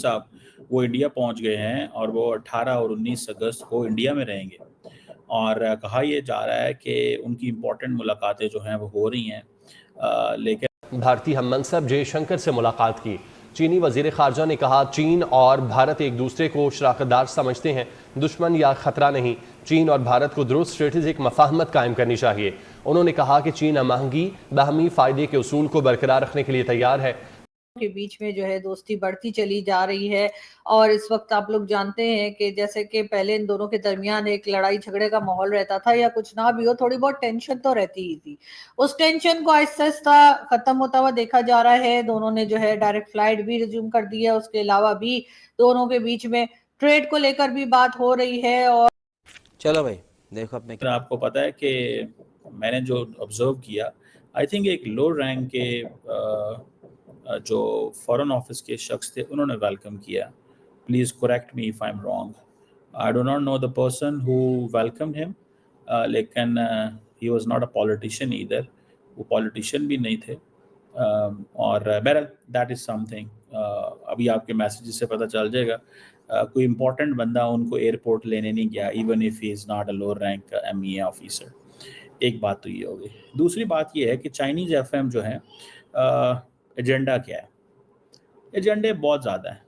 साहब वो इंडिया पहुंच गए हैं और वो 18 और 19 अगस्त को इंडिया में रहेंगे और कहा यह जा रहा है कि उनकी इम्पोर्टेंट मुलाकातें जो हैं वो हो रही हैं, लेकिन भारतीय हम मनसब जयशंकर से मुलाकात की। चीनी वजीर खारजा ने कहा चीन और भारत एक दूसरे को शराकतदार समझते हैं, दुश्मन या खतरा नहीं। चीन और भारत को दुरुस्त स्ट्रेटेजिक मफाहमत कायम करनी चाहिए। उन्होंने कहा कि चीन महंगी बाहमी फायदे के उसूल को बरकरार रखने के लिए तैयार है। के बीच में जो है दोस्ती बढ़ती चली जा रही है और इस वक्त आप लोग जानते हैं कि जैसे कि पहले इन दोनों के दरमियान एक लड़ाई झगड़े का माहौल रहता था या कुछ ना भी हो, थोड़ी बहुत टेंशन तो रहती ही थी। उस टेंशन को आहिस्ता आहिस्ता खत्म होता हुआ देखा जा रहा है। दोनों ने जो है डायरेक्ट फ्लाइट भी रिज्यूम कर दी है। उसके अलावा भी दोनों के बीच में ट्रेड को लेकर भी बात हो रही है। और चलो भाई देखो अपने आपको पता है कि मैंने जो ऑब्जर्व किया, आई थिंक एक लो रैंक के जो फॉरेन ऑफिस के शख्स थे उन्होंने वेलकम किया। Please correct me if I am wrong, I do not know the person who welcomed him, लेकिन he was not a politician either, वो पॉलिटिशियन भी नहीं थे। और बहरहाल दैट इज समथिंग, अभी आपके मैसेजेस से पता चल जाएगा। कोई इंपॉर्टेंट बंदा उनको एयरपोर्ट लेने नहीं गया, even if he is not a lower rank MEA officer. एक बात तो ये हो गई। दूसरी बात ये है कि चाइनीज FM जो है, एजेंडा क्या है? एजेंडे बहुत ज़्यादा है।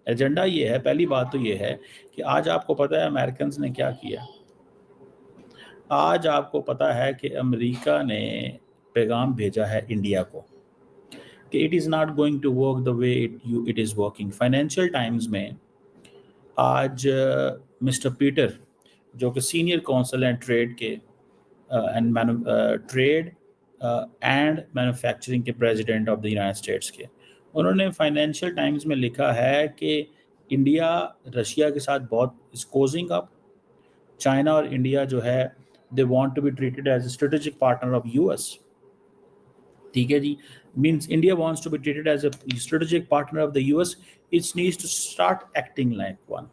एजेंडा ये है, पहली बात तो ये है कि आज आपको पता है अमेरिकन ने क्या किया। आज आपको पता है कि अमेरिका ने पैगाम भेजा है इंडिया को कि it is not going to work the way it is working. Financial Times में आज मिस्टर पीटर जो कि सीनियर काउंसिल हैं ट्रेड के ट्रेड एंड मैन्युफैक्चरिंग के president of the United States के, उन्होंने फाइनेंशियल टाइम्स में लिखा है कि इंडिया रशिया के साथ बहुत इज कोजिंग अप। चाइना और इंडिया जो है they want to be treated as a strategic partner of US। ठीक है जी, means India wants to be treated as a strategic partner of the US, it's needs to start acting like one.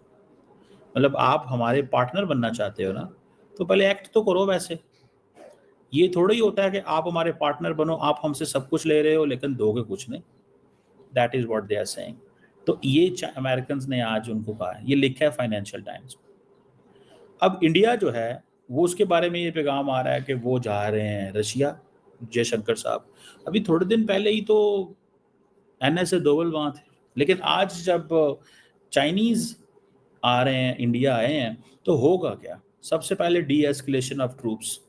मतलब आप हमारे partner बनना चाहते हो ना, तो पहले एक्ट तो करो। वैसे ये थोड़ा ही होता है कि आप हमारे पार्टनर बनो, आप हमसे सब कुछ ले रहे हो लेकिन दोगे कुछ नहीं। That is what they are saying. तो ये अमेरिकन ने आज उनको कहा है, ये लिखा है फाइनेंशियल टाइम्स। अब इंडिया जो है वो उसके बारे में ये पैगाम आ रहा है कि वो जा रहे हैं रशिया। जयशंकर साहब अभी थोड़े दिन पहले ही तो NSA डोवल वहाँ थे, लेकिन आज जब चाइनीज आ रहे हैं, इंडिया आए हैं, तो होगा क्या? सबसे पहले D escalation of troops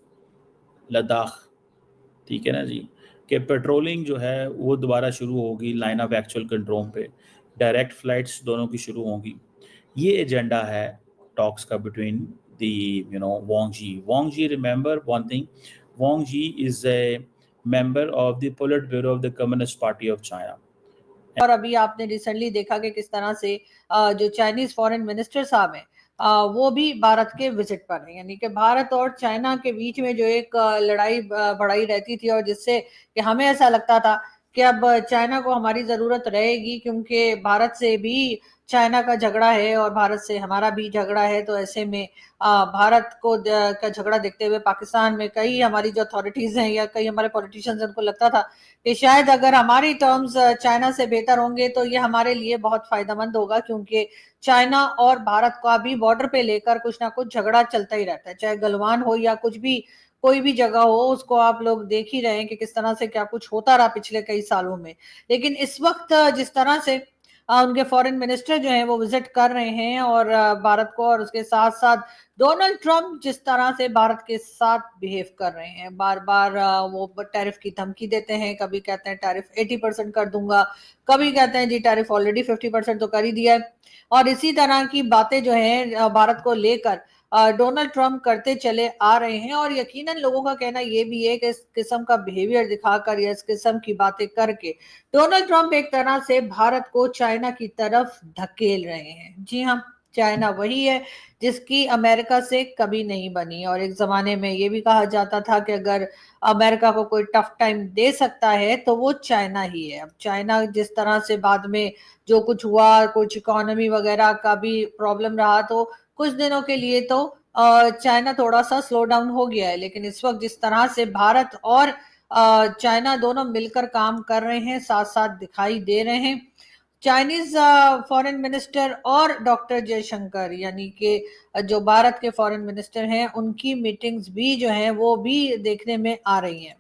Ladakh, ठीक है ना जी, कि पेट्रोलिंग जो है वो दोबारा शुरू होगी लाइन ऑफ एक्चुअल कंट्रोल पे, डायरेक्ट फ्लाइट्स दोनों की शुरू होंगी। ये एजेंडा है टॉक्स का between the Wang Yi, remember one thing, Wang Yi is a member of the politburo of the communist party of China. और अभी आपने रिसेंटली देखा कि किस तरह से जो चाइनीज फॉरेन मिनिस्टर साहब हैं वो भी भारत के विजिट पर हैं। यानी कि भारत और चाइना के बीच में जो एक लड़ाई बढ़ाई रहती थी और जिससे कि हमें ऐसा लगता था कि अब चाइना को हमारी जरूरत रहेगी, क्योंकि भारत से भी चाइना का झगड़ा है और भारत से हमारा भी झगड़ा है। तो ऐसे में भारत को का झगड़ा देखते हुए पाकिस्तान में कई हमारी जो अथॉरिटीज हैं या कई हमारे पॉलिटिशियंस, उनको लगता था कि शायद अगर हमारी टर्म्स चाइना से बेहतर होंगे तो ये हमारे लिए बहुत फायदेमंद होगा, क्योंकि चाइना और भारत का भी बॉर्डर पे लेकर कुछ ना कुछ झगड़ा चलता ही रहता है, चाहे गलवान हो या कुछ भी कोई भी जगह हो। उसको आप लोग देख ही रहे हैं कि किस तरह से क्या कुछ होता रहा पिछले कई सालों में। लेकिन इस वक्त जिस तरह से उनके फॉरेन मिनिस्टर जो हैं वो विजिट कर रहे हैं और भारत को, और उसके साथ साथ डोनाल्ड ट्रंप जिस तरह से भारत के साथ बिहेव कर रहे हैं, बार बार वो टैरिफ की धमकी देते हैं। कभी कहते हैं टैरिफ 80% कर दूंगा, कभी कहते हैं जी टैरिफ ऑलरेडी 50% तो कर ही दिया है। और इसी तरह की बातें जो है भारत को लेकर डोनाल्ड ट्रंप करते चले आ रहे हैं। और यकीनन लोगों का कहना यह भी है कि इस किस्म का बिहेवियर दिखाकर या इस किस्म की बातें करके डोनाल्ड ट्रंप एक तरह से भारत को चाइना की तरफ धकेल रहे हैं। जी हाँ, चाइना वही है जिसकी अमेरिका से कभी नहीं बनी। और एक जमाने में ये भी कहा जाता था कि अगर अमेरिका को कोई टफ टाइम दे सकता है तो वो चाइना ही है। अब चाइना जिस तरह से बाद में जो कुछ हुआ, कुछ इकोनॉमी वगैरह का भी प्रॉब्लम रहा, तो कुछ दिनों के लिए तो चाइना थोड़ा सा स्लो डाउन हो गया है। लेकिन इस वक्त जिस तरह से भारत और चाइना दोनों मिलकर काम कर रहे हैं, साथ साथ दिखाई दे रहे हैं, चाइनीज फॉरेन मिनिस्टर और डॉक्टर जयशंकर यानी कि जो भारत के फॉरेन मिनिस्टर हैं उनकी मीटिंग्स भी जो हैं वो भी देखने में आ रही हैं।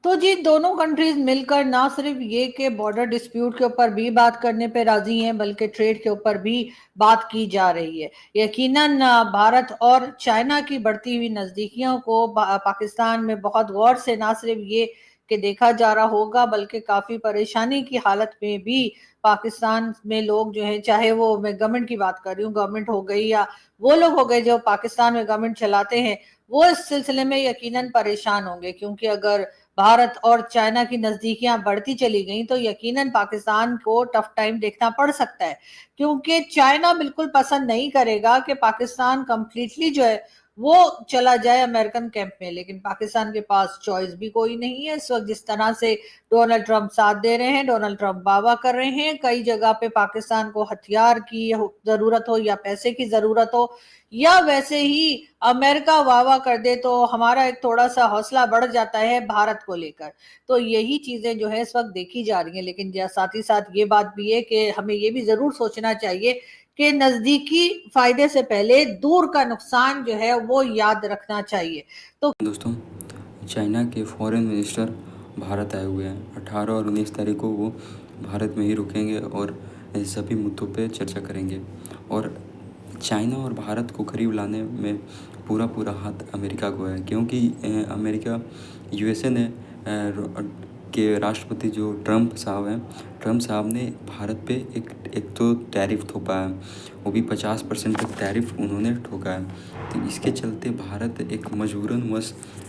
तो जी दोनों कंट्रीज मिलकर ना सिर्फ ये कि बॉर्डर डिस्प्यूट के ऊपर भी बात करने पे राजी हैं बल्कि ट्रेड के ऊपर भी बात की जा रही है। यकीनन भारत और चाइना की बढ़ती हुई नजदीकियों को पाकिस्तान में बहुत गौर से ना सिर्फ ये कि देखा जा रहा होगा बल्कि काफी परेशानी की हालत में भी पाकिस्तान में लोग जो है, चाहे वो मैं गवर्नमेंट की बात कर रही हूँ, गवर्नमेंट हो गई या वो लोग हो गए जो पाकिस्तान में गवर्नमेंट चलाते हैं, वो इस सिलसिले में यकीनन परेशान होंगे। क्योंकि अगर भारत और चाइना की नजदीकियां बढ़ती चली गई तो यकीनन पाकिस्तान को टफ टाइम देखना पड़ सकता है। क्योंकि चाइना बिल्कुल पसंद नहीं करेगा कि पाकिस्तान कंप्लीटली जो है वो चला जाए अमेरिकन कैंप में, लेकिन पाकिस्तान के पास चॉइस भी कोई नहीं है। इस वक्त जिस तरह से डोनाल्ड ट्रंप साथ दे रहे हैं, डोनाल्ड ट्रंप वावा कर रहे हैं, कई जगह पे पाकिस्तान को हथियार की जरूरत हो या पैसे की जरूरत हो या वैसे ही अमेरिका वावा कर दे तो हमारा एक थोड़ा सा हौसला बढ़ जाता है भारत को लेकर। तो यही चीजें जो है इस वक्त देखी जा रही हैं। लेकिन साथ ही साथ ये बात भी है कि हमें ये भी जरूर सोचना चाहिए कि नजदीकी फायदे से पहले दूर का नुकसान जो है वो याद रखना चाहिए। तो दोस्तों, चाइना के फॉरेन मिनिस्टर भारत आए हुए हैं। 18 और 19 तारीख को वो भारत में ही रुकेंगे और सभी मुद्दों पे चर्चा करेंगे। और चाइना और भारत को करीब लाने में पूरा हाथ अमेरिका को है, क्योंकि अमेरिका यूएसए ने के राष्ट्रपति जो ट्रंप साहब हैं, ट्रंप साहब ने भारत पे एक तो टैरिफ थोपा है, वो भी 50% तक टैरिफ उन्होंने ठोका है। तो इसके चलते भारत एक मजबूरन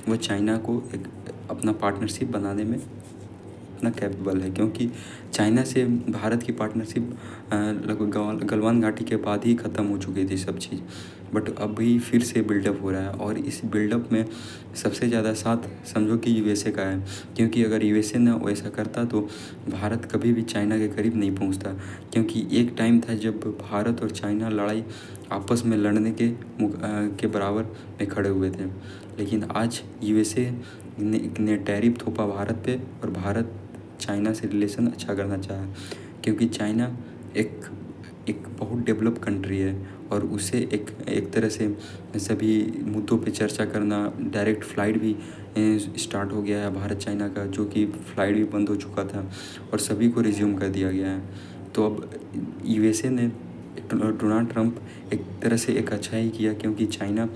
वो चाइना को एक अपना पार्टनरशिप बनाने में इतना कैपेबल है, क्योंकि चाइना से भारत की पार्टनरशिप लगभग गलवान घाटी के बाद ही ख़त्म हो चुकी थी सब चीज़, बट अभी फिर से बिल्डअप हो रहा है। और इस बिल्डअप में सबसे ज़्यादा साथ समझो कि यूएसए का है, क्योंकि अगर यूएसए ने वैसा करता तो भारत कभी भी चाइना के करीब नहीं पहुंचता। क्योंकि एक टाइम था जब भारत और चाइना लड़ाई आपस में लड़ने के बराबर में खड़े हुए थे, लेकिन आज यूएसए ने टैरिफ थोपा भारत पे और भारत चाइना से रिलेशन अच्छा करना चाहा, क्योंकि चाइना एक बहुत डेवलप कंट्री है और उसे एक तरह से सभी मुद्दों पे चर्चा करना, डायरेक्ट फ़्लाइट भी स्टार्ट हो गया है भारत चाइना का, जो कि फ़्लाइट भी बंद हो चुका था और सभी को रिज्यूम कर दिया गया है। तो अब यूएसए ने डोनाल्ड ट्रंप एक तरह से एक अच्छा ही किया, क्योंकि चाइना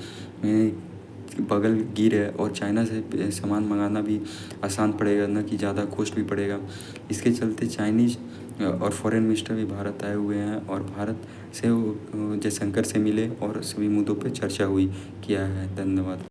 बगल गिर है और चाइना से सामान मंगाना भी आसान पड़ेगा, न कि ज़्यादा कॉस्ट भी पड़ेगा। इसके चलते चाइनीज़ और फॉरेन मिनिस्टर भी भारत आए हुए हैं और भारत से जयशंकर से मिले और सभी मुद्दों पे चर्चा हुई किया है। धन्यवाद।